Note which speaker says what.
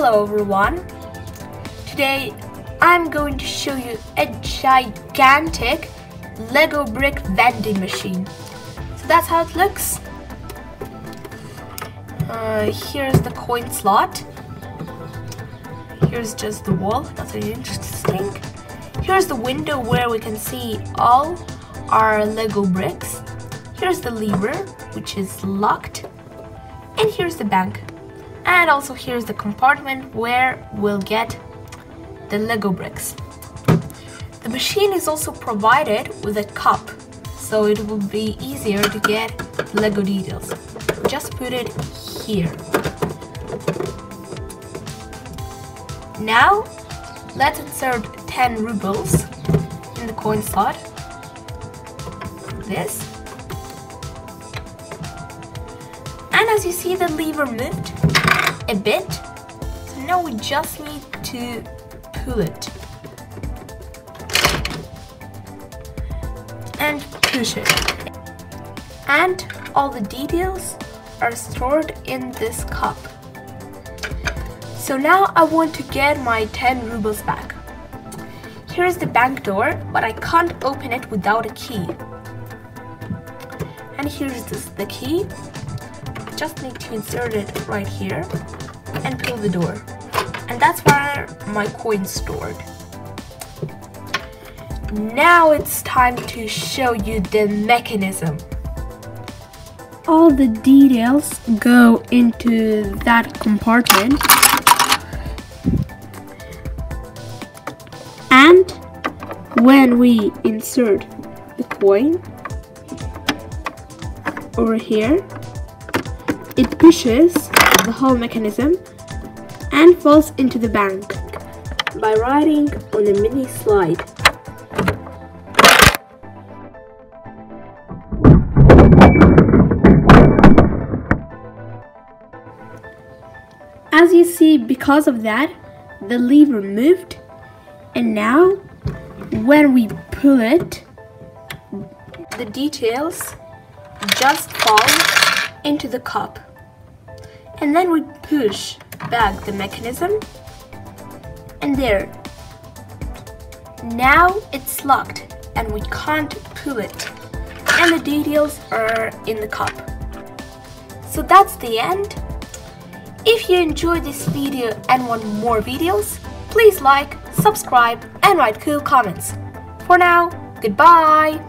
Speaker 1: Hello everyone! Today I'm going to show you a gigantic Lego brick vending machine. So that's how it looks. Here's the coin slot. Here's just the wall, that's really interesting. Here's the window where we can see all our Lego bricks. Here's the lever, which is locked. And here's the bank. And also here's the compartment where we'll get the Lego bricks. The machine is also provided with a cup, so it will be easier to get Lego details. Just put it here. Now, let's insert 10 rubles in the coin slot. This. And as you see, the lever moved a bit. So now we just need to pull it and push it. And all the details are stored in this cup. So now I want to get my 10 rubles back. Here's the bank door, but I can't open it without a key. And here's the key. Just need to insert it right here and pull the door. And that's where my coin's stored. Now it's time to show you the mechanism. All the details go into that compartment. And when we insert the coin over here, it pushes the whole mechanism and falls into the bank by riding on a mini slide. As you see, because of that, the lever moved, and now when we pull it, the details just fall into the cup. And then we push back the mechanism, and there. Now it's locked and we can't pull it, and the details are in the cup. So that's the end. If you enjoyed this video and want more videos, please like, subscribe and write cool comments. For now, goodbye!